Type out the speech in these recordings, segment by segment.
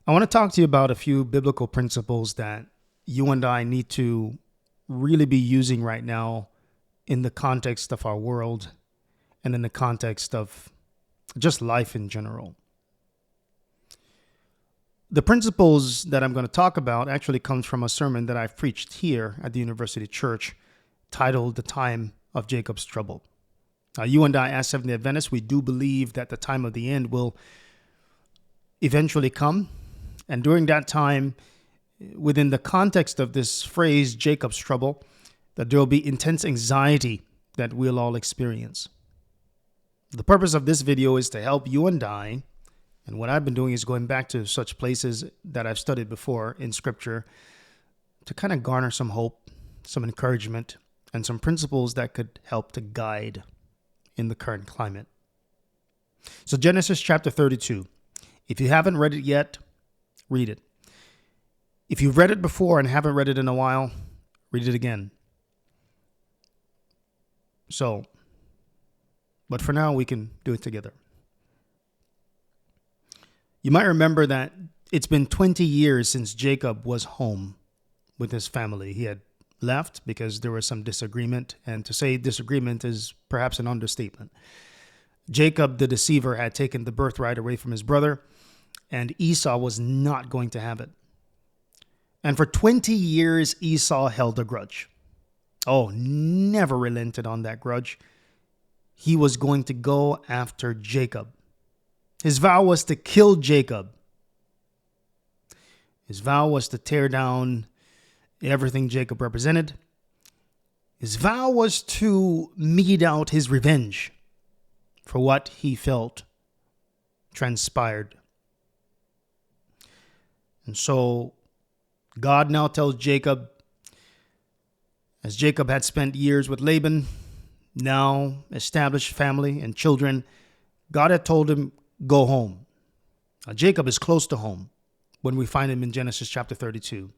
I want to talk to you about a few biblical principles that you and I need to really be using right now in the context of our world and in the context of just life in general. The principles that I'm going to talk about actually comes from a sermon that I've preached here at the University Church titled The Time of Jacob's Trouble. You and I, as Seventh-day Adventists, we do believe that the time of the end will eventually come. And during that time, within the context of this phrase, Jacob's trouble, that there will be intense anxiety that we'll all experience. The purpose of this video is to help you and I, and what I've been doing is going back to such places that I've studied before in Scripture to kind of garner some hope, some encouragement, and some principles that could help to guide in the current climate. So Genesis chapter 32. If you haven't read it yet, read it. If you've read it before and haven't read it in a while, read it again. But for now, we can do it together. You might remember that it's been 20 years since Jacob was home with his family. He had left because there was some disagreement, and to say disagreement is perhaps an understatement. Jacob, the deceiver, had taken the birthright away from his brother, and Esau was not going to have it. And for 20 years, Esau held a grudge. Oh, never relented on that grudge. He was going to go after Jacob. His vow was to kill Jacob. His vow was to tear down everything Jacob represented. His vow was to mete out his revenge for what he felt transpired. And so God now tells Jacob, as Jacob had spent years with Laban, now established family and children, God had told him, go home. Now, Jacob is close to home when we find him in Genesis chapter 32.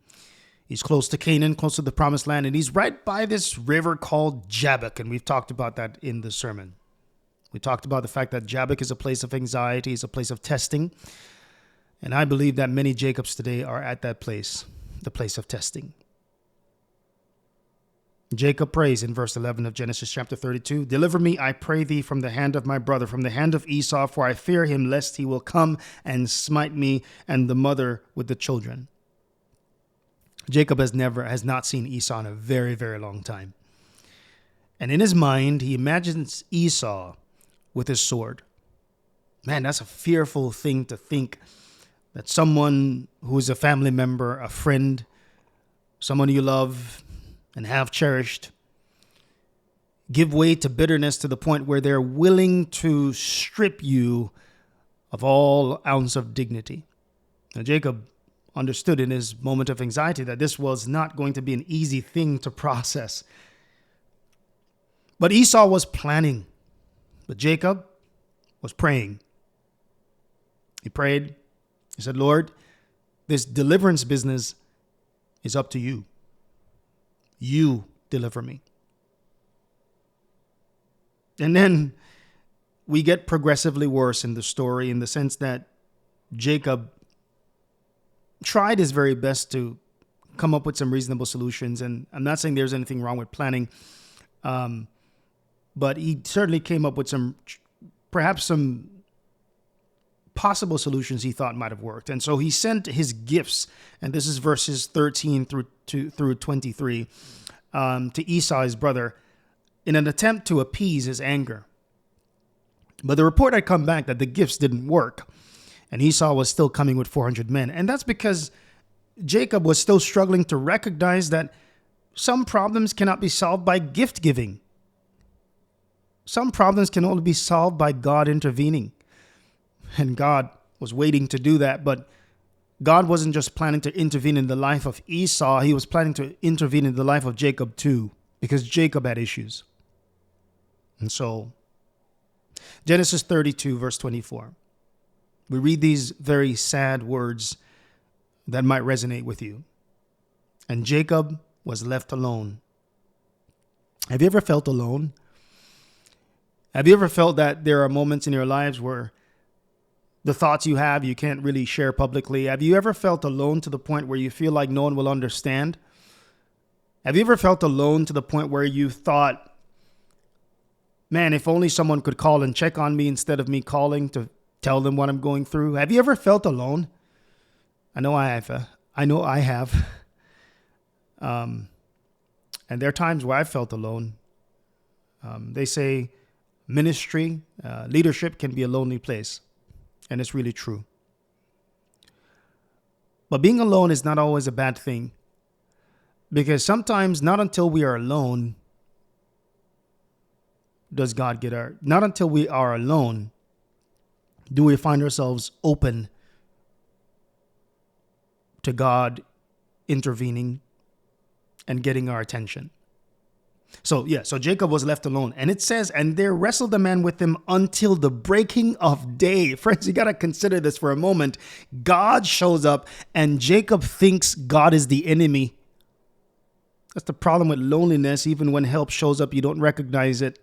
He's close to Canaan, close to the promised land, and he's right by this river called Jabbok, and we've talked about that in the sermon. We talked about the fact that Jabbok is a place of anxiety, is a place of testing, and I believe that many Jacobs today are at that place, the place of testing. Jacob prays in verse 11 of Genesis chapter 32, deliver me, I pray thee, from the hand of my brother, from the hand of Esau, for I fear him, lest he will come and smite me and the mother with the children. Jacob has not seen Esau in a very, very long time. And in his mind, he imagines Esau with his sword. Man, that's a fearful thing to think, that someone who is a family member, a friend, someone you love and have cherished, give way to bitterness to the point where they're willing to strip you of all ounce of dignity. Now, Jacob understood in his moment of anxiety that this was not going to be an easy thing to process. But Esau was planning, but Jacob was praying. He prayed. He said, Lord, this deliverance business is up to you. You deliver me. And then we get progressively worse in the story, in the sense that Jacob tried his very best to come up with some reasonable solutions. And I'm not saying there's anything wrong with planning, but he certainly came up with perhaps some possible solutions he thought might have worked. And so he sent his gifts, and this is verses 13 through 23, to Esau, his brother, in an attempt to appease his anger. But the report had come back that the gifts didn't work, and Esau was still coming with 400 men. And that's because Jacob was still struggling to recognize that some problems cannot be solved by gift giving. Some problems can only be solved by God intervening. And God was waiting to do that. But God wasn't just planning to intervene in the life of Esau. He was planning to intervene in the life of Jacob too, because Jacob had issues. And so, Genesis 32, verse 24. We read these very sad words that might resonate with you. And Jacob was left alone. Have you ever felt alone? Have you ever felt that there are moments in your lives where The thoughts you have, you can't really share publicly. Have you ever felt alone to the point where you feel like no one will understand? Have you ever felt alone to the point where you thought, man, if only someone could call and check on me instead of me calling to tell them what I'm going through? Have you ever felt alone? I know I have. And there are times where I felt alone. They say ministry, leadership can be a lonely place. And it's really true. But being alone is not always a bad thing. Because sometimes not until we are alone not until we are alone do we find ourselves open to God intervening and getting our attention. So Jacob was left alone. And it says, and there wrestled the man with him until the breaking of day. Friends, you got to consider this for a moment. God shows up and Jacob thinks God is the enemy. That's the problem with loneliness. Even when help shows up, you don't recognize it.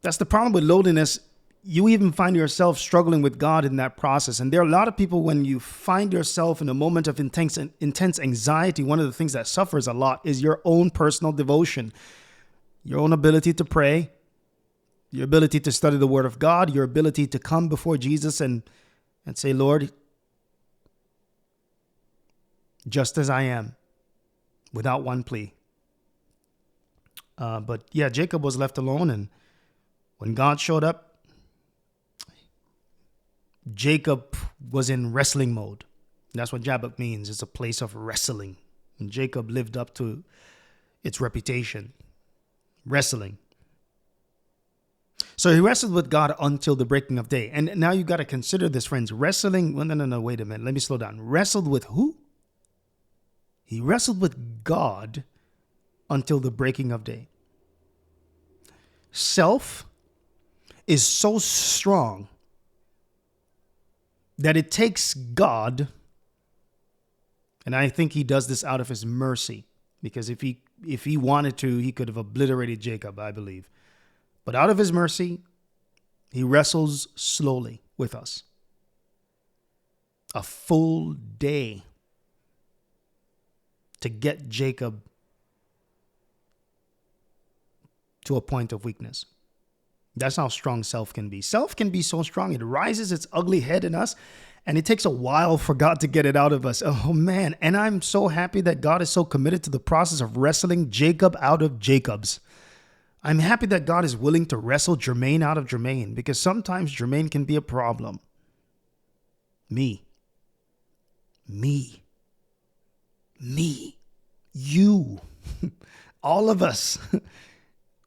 That's the problem with loneliness. You even find yourself struggling with God in that process. And there are a lot of people, when you find yourself in a moment of intense anxiety, one of the things that suffers a lot is your own personal devotion, your own ability to pray, your ability to study the Word of God, your ability to come before Jesus and say, Lord, just as I am, without one plea. But Jacob was left alone. And when God showed up, Jacob was in wrestling mode. That's what Jabbok means. It's a place of wrestling. And Jacob lived up to its reputation. Wrestling. So he wrestled with God until the breaking of day. And now you got to consider this, friends. Wrestling. Well, no, wait a minute. Let me slow down. Wrestled with who? He wrestled with God until the breaking of day. Self is so strong that it takes God, and I think he does this out of his mercy, because if he wanted to, he could have obliterated Jacob, I believe. But out of his mercy, he wrestles slowly with us. A full day to get Jacob to a point of weakness. That's how strong self can be. Self can be so strong, it rises its ugly head in us, and it takes a while for God to get it out of us. Oh, man. And I'm so happy that God is so committed to the process of wrestling Jacob out of Jacob's. I'm happy that God is willing to wrestle Jermaine out of Jermaine, because sometimes Jermaine can be a problem. Me. You. All of us.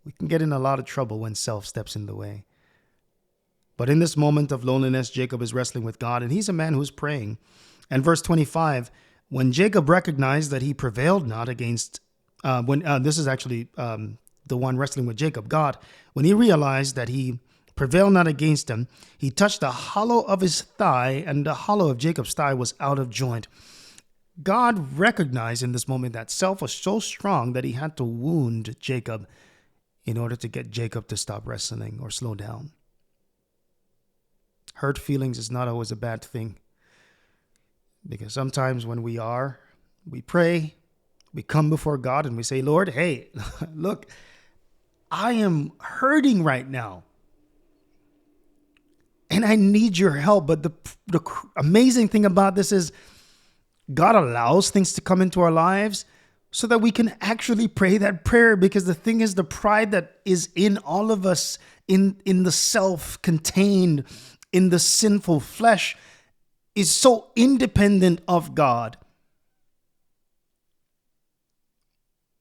We can get in a lot of trouble when self steps in the way. But in this moment of loneliness, Jacob is wrestling with God, and he's a man who's praying. And verse 25, when Jacob recognized that he prevailed not against, this is actually the one wrestling with Jacob, God, when he realized that he prevailed not against him, he touched the hollow of his thigh, and the hollow of Jacob's thigh was out of joint. God recognized in this moment that self was so strong that he had to wound Jacob in order to get Jacob to stop wrestling or slow down. Hurt feelings is not always a bad thing, because sometimes when we pray, we come before God and we say, Lord, hey, look, I am hurting right now and I need your help. But the amazing thing about this is God allows things to come into our lives so that we can actually pray that prayer, because the thing is, the pride that is in all of us, in the self-contained, in the sinful flesh, is so independent of God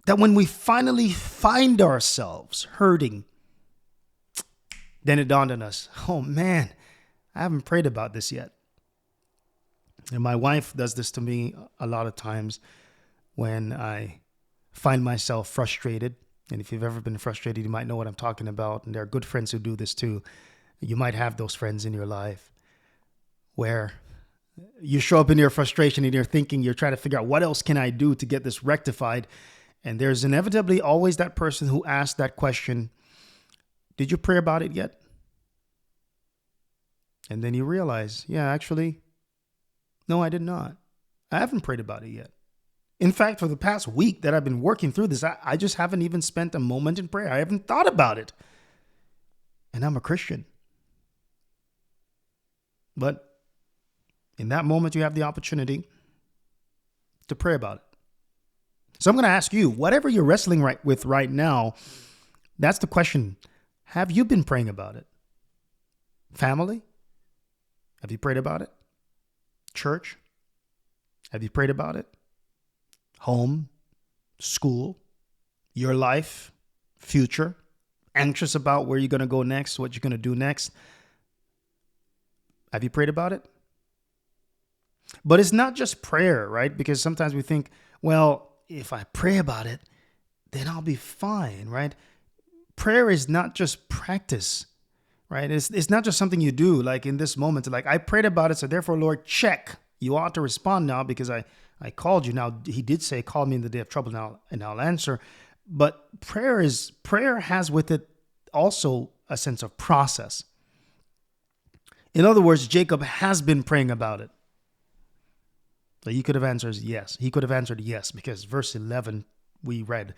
that when we finally find ourselves hurting, then it dawned on us, oh man, I haven't prayed about this yet. And my wife does this to me a lot of times when I find myself frustrated. And if you've ever been frustrated, you might know what I'm talking about. And there are good friends who do this too. You might have those friends in your life where you show up in your frustration and you're thinking, you're trying to figure out what else can I do to get this rectified. And there's inevitably always that person who asks that question, did you pray about it yet? And then you realize, yeah, actually, no, I did not. I haven't prayed about it yet. In fact, for the past week that I've been working through this, I just haven't even spent a moment in prayer. I haven't thought about it. And I'm a Christian. But in that moment, you have the opportunity to pray about it. So I'm going to ask you, whatever you're wrestling with right now, that's the question. Have you been praying about it? Family? Have you prayed about it? Church? Have you prayed about it? Home? School? Your life? Future? Anxious about where you're going to go next, what you're going to do next? Have you prayed about it? But it's not just prayer, right? Because sometimes we think, well, if I pray about it, then I'll be fine, right? Prayer is not just practice, right? It's not just something you do like in this moment. Like, I prayed about it, so therefore, Lord, check. You ought to respond now because I called you. Now, he did say, call me in the day of trouble now, and I'll answer. But prayer has with it also a sense of process. In other words, Jacob has been praying about it. So he could have answered yes. He could have answered yes because verse 11, we read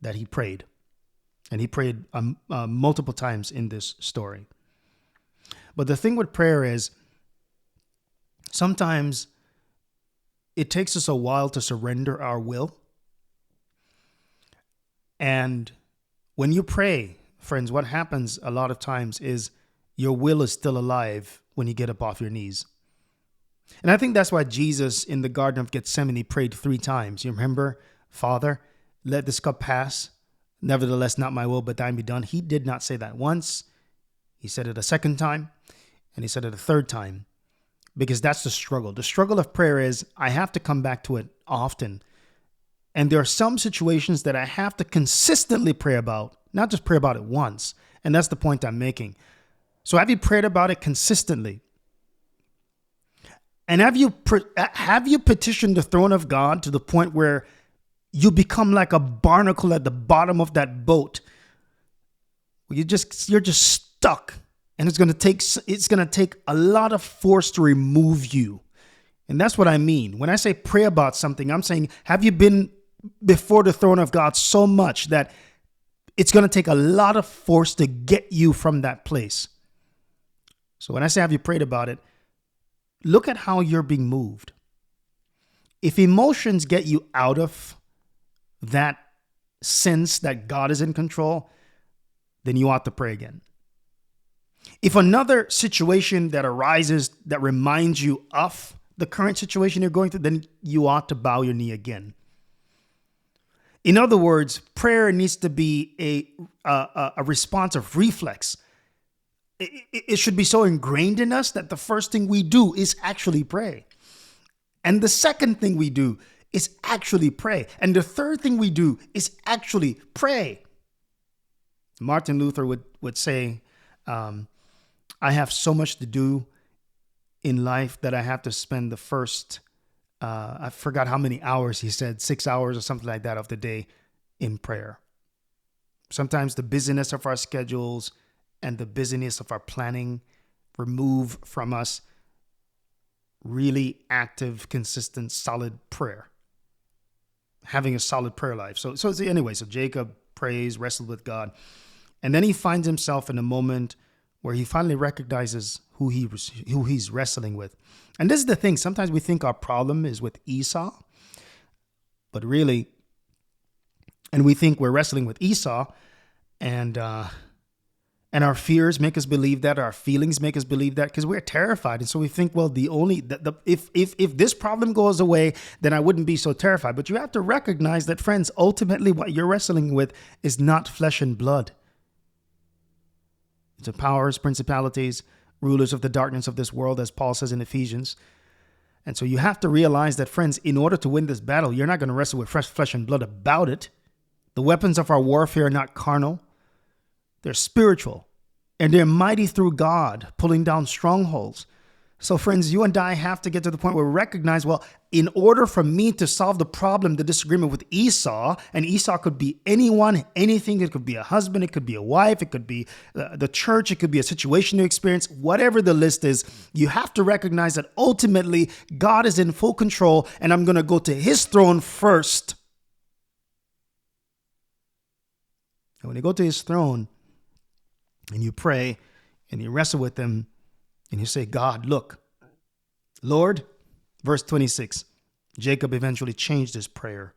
that he prayed. And he prayed multiple times in this story. But the thing with prayer is sometimes it takes us a while to surrender our will. And when you pray, friends, what happens a lot of times is your will is still alive when you get up off your knees. And I think that's why Jesus in the Garden of Gethsemane prayed 3 times. You remember, Father, let this cup pass. Nevertheless, not my will, but thine be done. He did not say that once. He said it a second time, and he said it a third time, because that's the struggle. The struggle of prayer is I have to come back to it often. And there are some situations that I have to consistently pray about, not just pray about it once. And that's the point I'm making. So have you prayed about it consistently? And have you petitioned the throne of God to the point where you become like a barnacle at the bottom of that boat? You're just stuck, and it's going to take a lot of force to remove you. And that's what I mean. When I say pray about something, I'm saying, have you been before the throne of God so much that it's going to take a lot of force to get you from that place? So when I say have you prayed about it, look at how you're being moved. If emotions get you out of that sense that God is in control, then you ought to pray again. If another situation that arises that reminds you of the current situation you're going through, then you ought to bow your knee again. In other words, prayer needs to be a response of reflex. It should be so ingrained in us that the first thing we do is actually pray. And the second thing we do is actually pray. And the third thing we do is actually pray. Martin Luther would say, I have so much to do in life that I have to spend the first, I forgot how many hours he said, 6 hours or something like that of the day in prayer. Sometimes the busyness of our schedules and the busyness of our planning remove from us really active, consistent, solid prayer. Having a solid prayer life. So anyway, so Jacob prays, wrestled with God. And then he finds himself in a moment where he finally recognizes who he's wrestling with. And this is the thing. Sometimes we think our problem is with Esau, but really, and we think we're wrestling with Esau, and our fears make us believe that, our feelings make us believe that, because we're terrified. And so we think, well, if this problem goes away, then I wouldn't be so terrified. But you have to recognize that, friends, ultimately what you're wrestling with is not flesh and blood. It's the powers, principalities, rulers of the darkness of this world, as Paul says in Ephesians. And so you have to realize that, friends, in order to win this battle, you're not going to wrestle with flesh and blood about it. The weapons of our warfare are not carnal. They're spiritual, and they're mighty through God, pulling down strongholds. So friends, you and I have to get to the point where we recognize, well, in order for me to solve the problem, the disagreement with Esau, and Esau could be anyone, anything. It could be a husband, it could be a wife, it could be the church, it could be a situation you experience, whatever the list is, you have to recognize that ultimately God is in full control and I'm going to go to his throne first. And when you go to his throne and you pray and you wrestle with him, and you say, God, look, Lord, verse 26, Jacob eventually changed his prayer.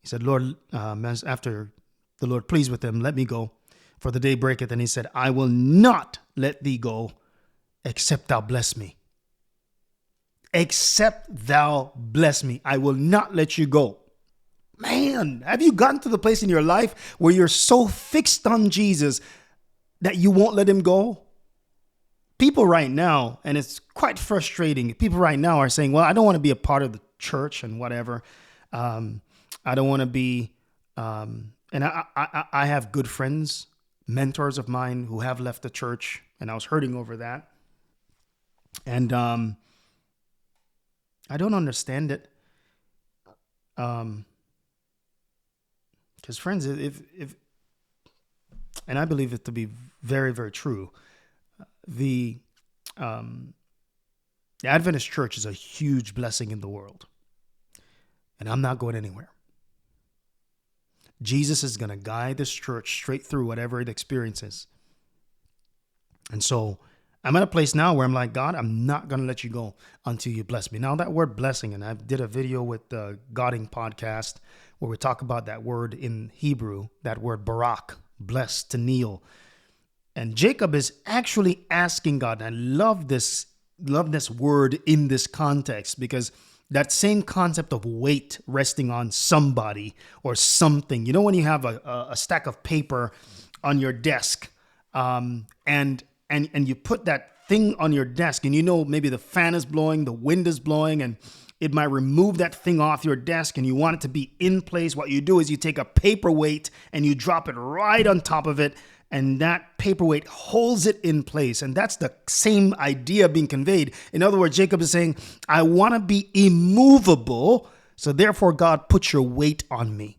He said, Lord, after the Lord pleased with him, let me go, for the day breaketh. And he said, I will not let thee go, except thou bless me. Except thou bless me. I will not let you go. Man, have you gotten to the place in your life where you're so fixed on Jesus that you won't let him go? People right now, and it's quite frustrating, people right now are saying, well, I don't want to be a part of the church and whatever. I don't want to be, and I have good friends, mentors of mine who have left the church, and I was hurting over that. And I don't understand it. Because friends, if and I believe it to be very, very true, the Adventist church is a huge blessing in the world. And I'm not going anywhere. Jesus is going to guide this church straight through whatever it experiences. And so I'm at a place now where I'm like, God, I'm not going to let you go until you bless me. Now that word blessing, and I did a video with the Godding podcast where we talk about that word in Hebrew, that word barak, blessed, to kneel. And Jacob is actually asking God, and I love this word in this context, because that same concept of weight resting on somebody or something. You know, when you have a stack of paper on your desk, and you put that thing on your desk, and you know maybe the fan is blowing, the wind is blowing, and it might remove that thing off your desk, and you want it to be in place. What you do is you take a paperweight and you drop it right on top of it, and that paperweight holds it in place. And that's the same idea being conveyed. In other words, Jacob is saying, I want to be immovable, so therefore, God, put your weight on me.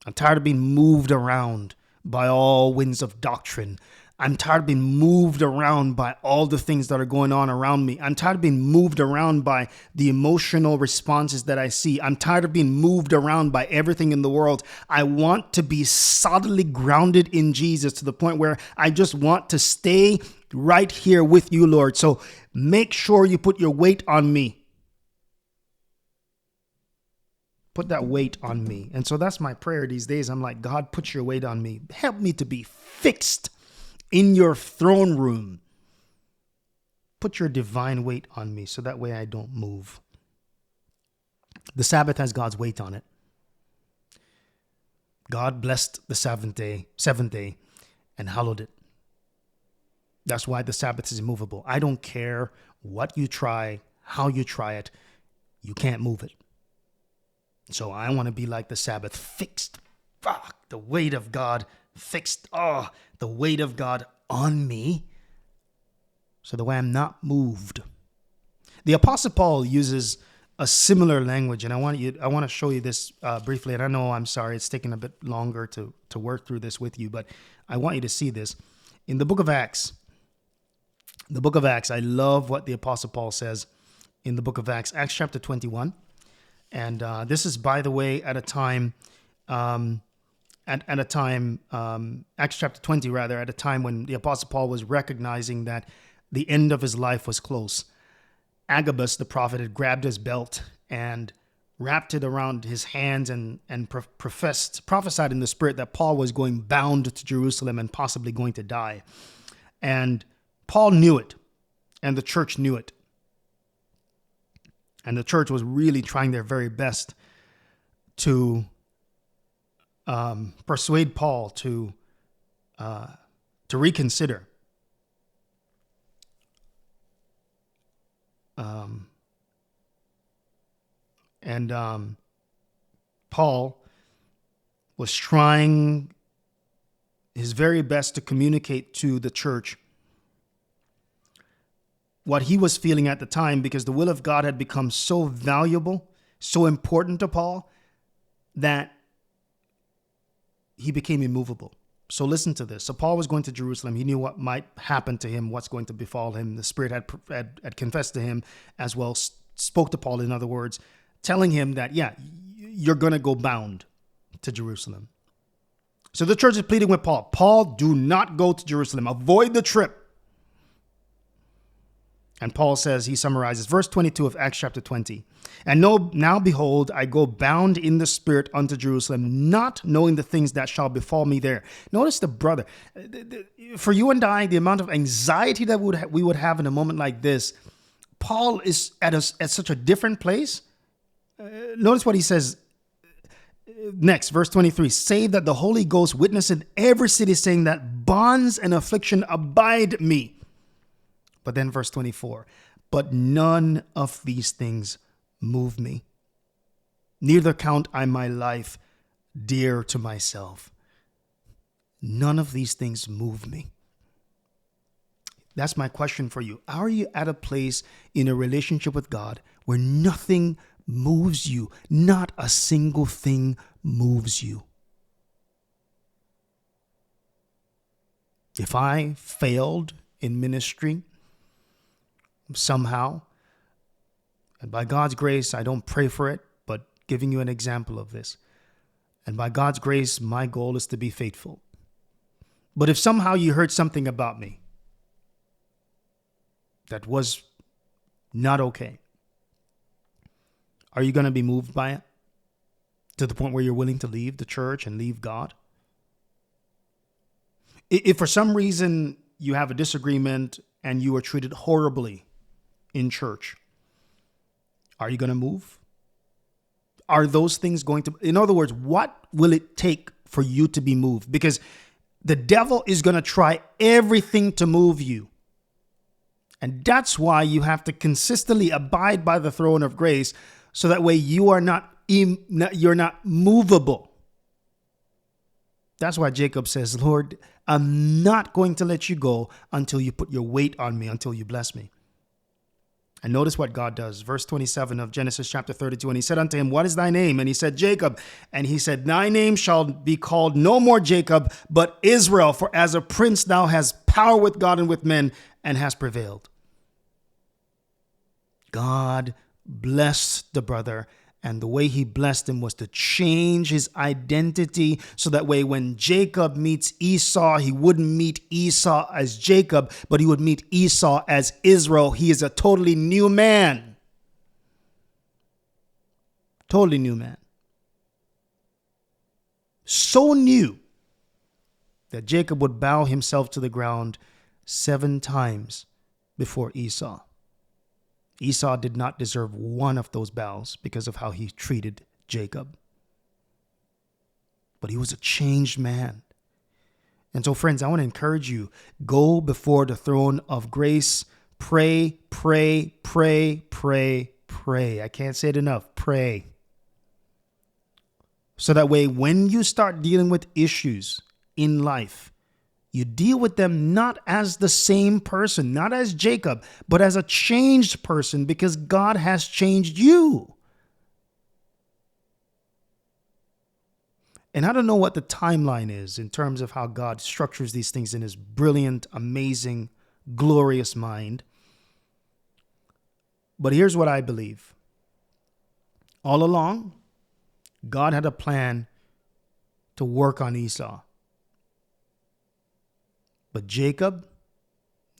I'm tired of being moved around by all winds of doctrine. I'm tired of being moved around by all the things that are going on around me. I'm tired of being moved around by the emotional responses that I see. I'm tired of being moved around by everything in the world. I want to be solidly grounded in Jesus to the point where I just want to stay right here with you, Lord. So make sure you put your weight on me. Put that weight on me. And so that's my prayer these days. I'm like, God, put your weight on me. Help me to be fixed in your throne room. Put your divine weight on me so that way I don't move. The Sabbath has God's weight on it. God blessed the seventh day, and hallowed it. That's why the Sabbath is immovable. I don't care what you try, how you try it, you can't move it. So I want to be like the Sabbath, fixed. The weight of God fixed. The weight of God on me, so the way I'm not moved. The Apostle Paul uses a similar language, and I want to show you this briefly. And I know, I'm sorry, it's taking a bit longer to work through this with you, but I want you to see this in the book of Acts. The book of Acts, I love what the Apostle Paul says in the book of Acts, Acts chapter 21. And this is, by the way, at a time, Acts chapter 20, rather, at a time when the Apostle Paul was recognizing that the end of his life was close. Agabus, the prophet, had grabbed his belt and wrapped it around his hands and prophesied in the spirit that Paul was going bound to Jerusalem and possibly going to die. And Paul knew it, and the church knew it. And the church was really trying their very best to persuade Paul to reconsider. Paul was trying his very best to communicate to the church what he was feeling at the time, because the will of God had become so valuable, so important to Paul, that he became immovable. So listen to this. So Paul was going to Jerusalem. He knew what might happen to him, what's going to befall him. The Spirit had confessed to him as well, spoke to Paul, in other words, telling him that, yeah, you're going to go bound to Jerusalem. So the church is pleading with Paul. Paul, do not go to Jerusalem. Avoid the trip. And Paul says, he summarizes verse 22 of Acts chapter 20. And now behold, I go bound in the Spirit unto Jerusalem, not knowing the things that shall befall me there. Notice the brother. For you and I, the amount of anxiety that we would have in a moment like this, Paul is at such a different place. Notice what he says next, verse 23. Save that the Holy Ghost witness in every city, saying that bonds and affliction abide me. But then verse 24, but none of these things move me. Neither count I my life dear to myself. None of these things move me. That's my question for you. Are you at a place in a relationship with God where nothing moves you? Not a single thing moves you. If I failed in ministry, somehow, and by God's grace, I don't pray for it, but giving you an example of this. And by God's grace, my goal is to be faithful. But if somehow you heard something about me that was not okay, are you going to be moved by it to the point where you're willing to leave the church and leave God? If for some reason you have a disagreement and you are treated horribly in church, are you going to move? Are those things going to, in other words, what will it take for you to be moved? Because the devil is going to try everything to move you. And that's why you have to consistently abide by the throne of grace, so that way you're not movable. That's why Jacob says, Lord, I'm not going to let you go until you put your weight on me, until you bless me. And notice what God does. Verse 27 of Genesis chapter 32. And he said unto him, what is thy name? And he said, Jacob. And he said, thy name shall be called no more Jacob, but Israel. For as a prince thou hast power with God and with men, and hast prevailed. God blessed the brother. And the way he blessed him was to change his identity, so that way when Jacob meets Esau, he wouldn't meet Esau as Jacob, but he would meet Esau as Israel. He is a totally new man. Totally new man. So new that Jacob would bow himself to the ground 7 times before Esau. Esau did not deserve one of those bows because of how he treated Jacob. But he was a changed man. And so, friends, I want to encourage you, go before the throne of grace. Pray, pray, pray, pray, pray. I can't say it enough. Pray. So that way, when you start dealing with issues in life, you deal with them not as the same person, not as Jacob, but as a changed person, because God has changed you. And I don't know what the timeline is in terms of how God structures these things in his brilliant, amazing, glorious mind. But here's what I believe. All along, God had a plan to work on Esau. But Jacob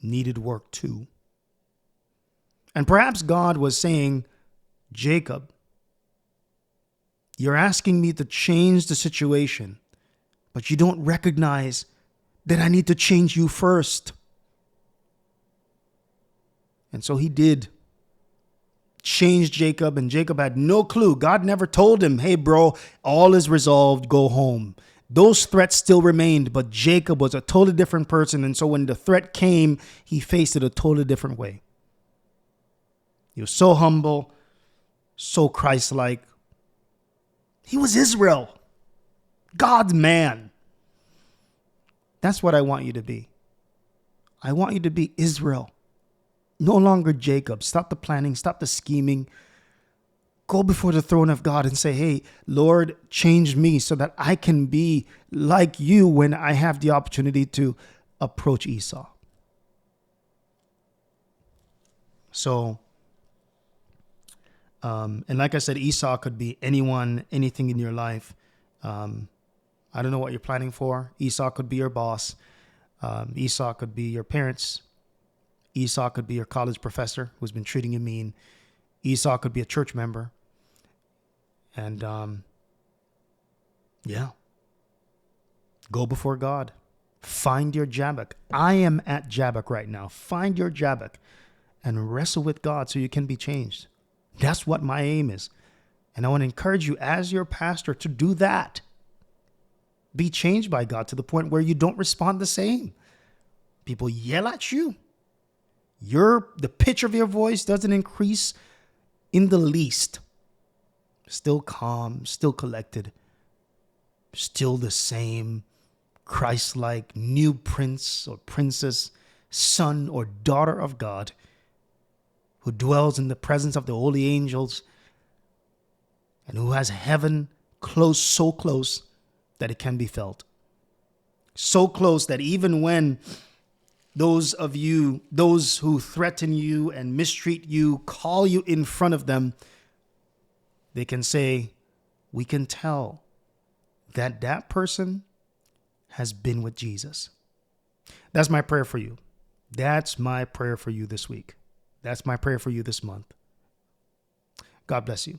needed work too. And perhaps God was saying, Jacob, you're asking me to change the situation, but you don't recognize that I need to change you first. And so he did change Jacob, and Jacob had no clue. God never told him, hey, bro, all is resolved, go home. Those threats still remained, but Jacob was a totally different person. And so when the threat came, he faced it a totally different way. He was so humble, so Christ-like. He was Israel, God's man. That's what I want you to be. I want you to be Israel, No longer Jacob. Stop the planning. Stop the scheming. Go before the throne of God and say, hey, Lord, change me so that I can be like you when I have the opportunity to approach Esau. So, and like I said, Esau could be anyone, anything in your life. I don't know what you're planning for. Esau could be your boss. Esau could be your parents. Esau could be your college professor who's been treating you mean. Esau could be a church member. And go before God. Find your Jabbok. I am at Jabbok right now. Find your Jabbok and wrestle with God so you can be changed. That's what my aim is. And I want to encourage you as your pastor to do that. Be changed by God to the point where you don't respond the same. People yell at you. The pitch of your voice doesn't increase in the least. Still calm, still collected, still the same Christ-like new prince or princess, son or daughter of God who dwells in the presence of the holy angels and who has heaven close, so close that it can be felt. So close that even when those who threaten you and mistreat you, call you in front of them, they can say, we can tell that that person has been with Jesus. That's my prayer for you. That's my prayer for you this week. That's my prayer for you this month. God bless you.